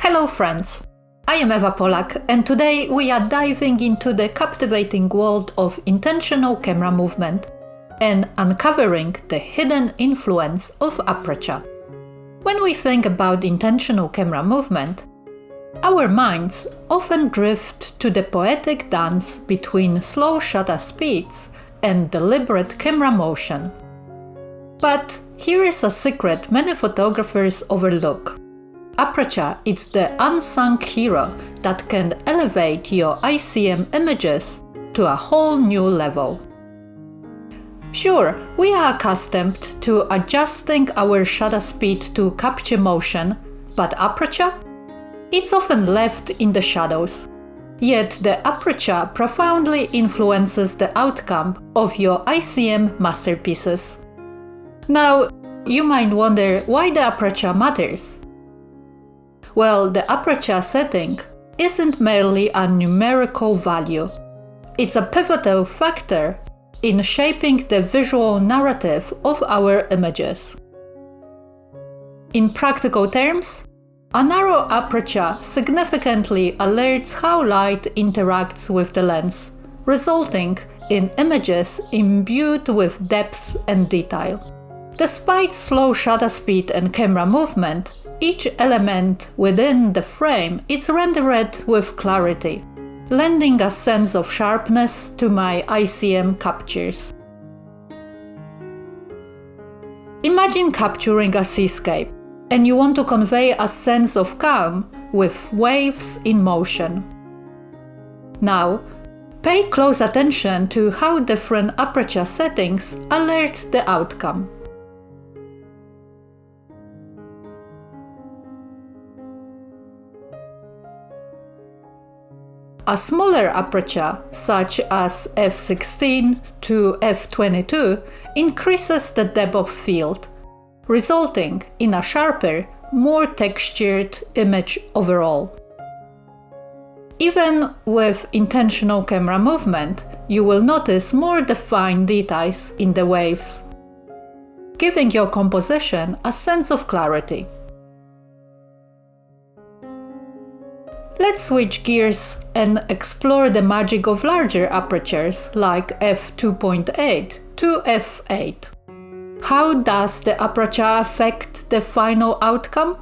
Hello friends, I am Eva Polak and today we are diving into the captivating world of intentional camera movement and uncovering the hidden influence of aperture. When we think about intentional camera movement, our minds often drift to the poetic dance between slow shutter speeds and deliberate camera motion. But here is a secret many photographers overlook. Aperture is the unsung hero that can elevate your ICM images to a whole new level. Sure, we are accustomed to adjusting our shutter speed to capture motion, but aperture? It's often left in the shadows. Yet the aperture profoundly influences the outcome of your ICM masterpieces. Now, you might wonder why the aperture matters. Well, the aperture setting isn't merely a numerical value. It's a pivotal factor in shaping the visual narrative of our images. In practical terms, a narrow aperture significantly alerts how light interacts with the lens, resulting in images imbued with depth and detail. Despite slow shutter speed and camera movement, each element within the frame is rendered with clarity, lending a sense of sharpness to my ICM captures. Imagine capturing a seascape, and you want to convey a sense of calm with waves in motion. Now, pay close attention to how different aperture settings alert the outcome. A smaller aperture, such as f16 to f22, increases the depth of field, resulting in a sharper, more textured image overall. Even with intentional camera movement, you will notice more defined details in the waves, giving your composition a sense of clarity. Let's switch gears and explore the magic of larger apertures like f2.8 to f8. How does the aperture affect the final outcome?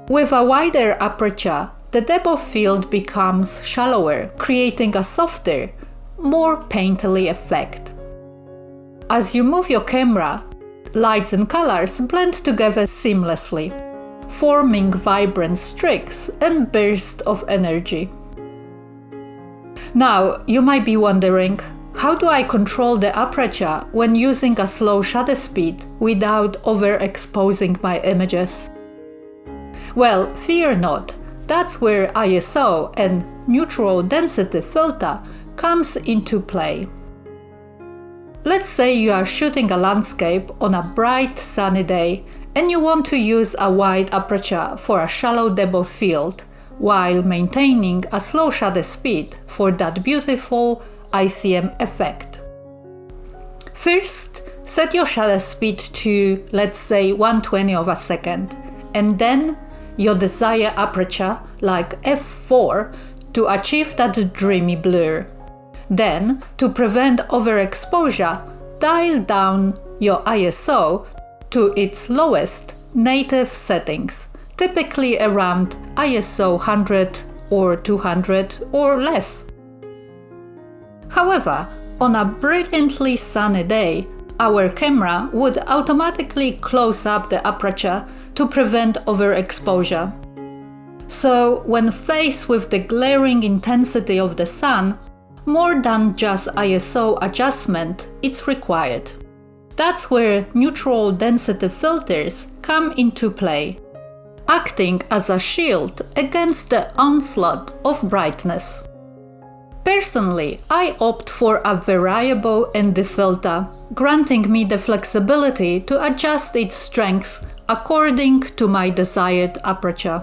With a wider aperture, the depth of field becomes shallower, creating a softer, more painterly effect. As you move your camera, lights and colors blend together seamlessly, forming vibrant streaks and bursts of energy. Now, you might be wondering, how do I control the aperture when using a slow shutter speed without overexposing my images? Well, fear not, that's where ISO and neutral density filter comes into play. Let's say you are shooting a landscape on a bright sunny day and you want to use a wide aperture for a shallow depth of field while maintaining a slow shutter speed for that beautiful ICM effect. First, set your shutter speed to, let's say, 1/20 of a second, and then your desired aperture, like f4, to achieve that dreamy blur. Then, to prevent overexposure, dial down your ISO to its lowest native settings, typically around ISO 100 or 200 or less. However, on a brilliantly sunny day, our camera would automatically close up the aperture to prevent overexposure. So, when faced with the glaring intensity of the sun, more than just ISO adjustment is required. That's where neutral density filters come into play, acting as a shield against the onslaught of brightness. Personally, I opt for a variable ND filter, granting me the flexibility to adjust its strength according to my desired aperture.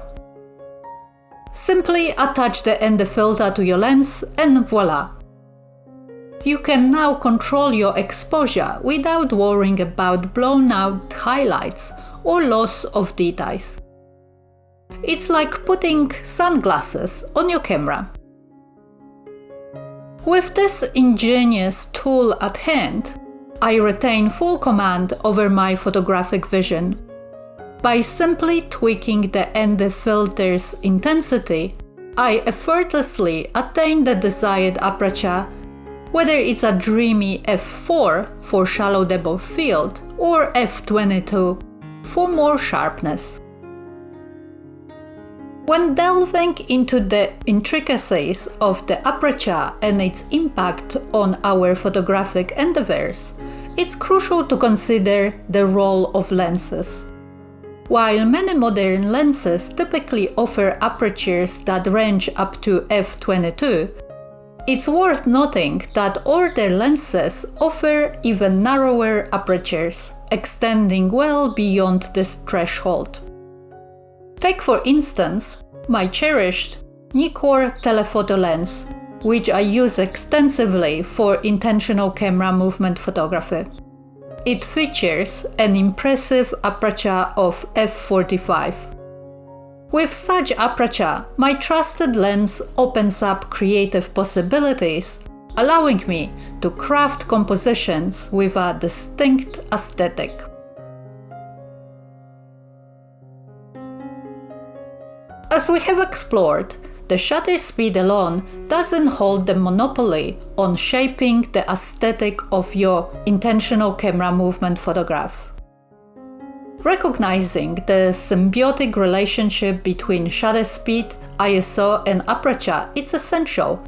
Simply attach the ND filter to your lens and voila! You can now control your exposure without worrying about blown out highlights or loss of details. It's like putting sunglasses on your camera. With this ingenious tool at hand, I retain full command over my photographic vision. By simply tweaking the ND filter's intensity, I effortlessly attain the desired aperture, whether it's a dreamy f4 for shallow depth of field or f22 for more sharpness. When delving into the intricacies of the aperture and its impact on our photographic endeavors, it's crucial to consider the role of lenses. While many modern lenses typically offer apertures that range up to f22, it's worth noting that older lenses offer even narrower apertures, extending well beyond this threshold. Take for instance my cherished Nikkor telephoto lens, which I use extensively for intentional camera movement photography. It features an impressive aperture of f45. With such aperture, my trusted lens opens up creative possibilities, allowing me to craft compositions with a distinct aesthetic. As we have explored, the shutter speed alone doesn't hold the monopoly on shaping the aesthetic of your intentional camera movement photographs. Recognizing the symbiotic relationship between shutter speed, ISO, and aperture is essential,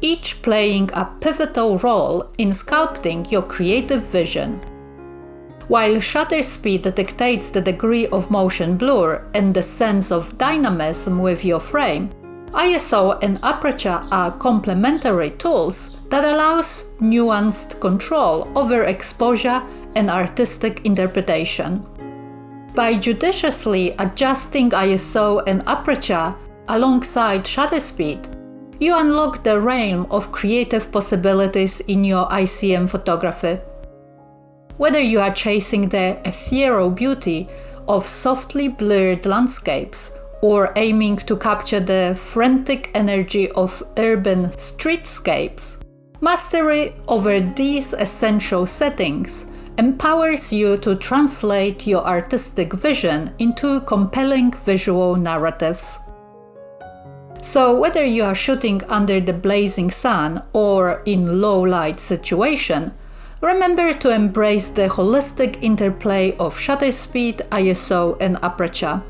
each playing a pivotal role in sculpting your creative vision. While shutter speed dictates the degree of motion blur and the sense of dynamism with your frame, ISO and aperture are complementary tools that allows nuanced control over exposure and artistic interpretation. By judiciously adjusting ISO and aperture alongside shutter speed, you unlock the realm of creative possibilities in your ICM photography. Whether you are chasing the ethereal beauty of softly blurred landscapes or aiming to capture the frantic energy of urban streetscapes, mastery over these essential settings empowers you to translate your artistic vision into compelling visual narratives. So whether you are shooting under the blazing sun or in low-light situation, remember to embrace the holistic interplay of shutter speed, ISO, and aperture.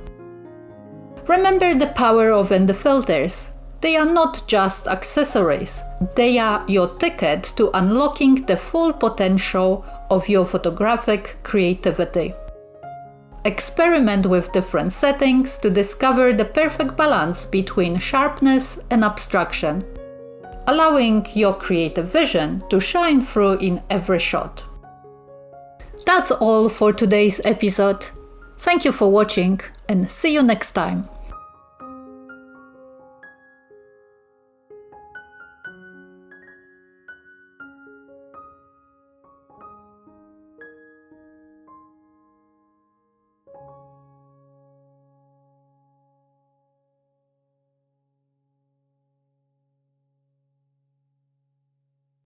Remember the power of ND filters. They are not just accessories, they are your ticket to unlocking the full potential of your photographic creativity. Experiment with different settings to discover the perfect balance between sharpness and abstraction, allowing your creative vision to shine through in every shot. That's all for today's episode. Thank you for watching and see you next time.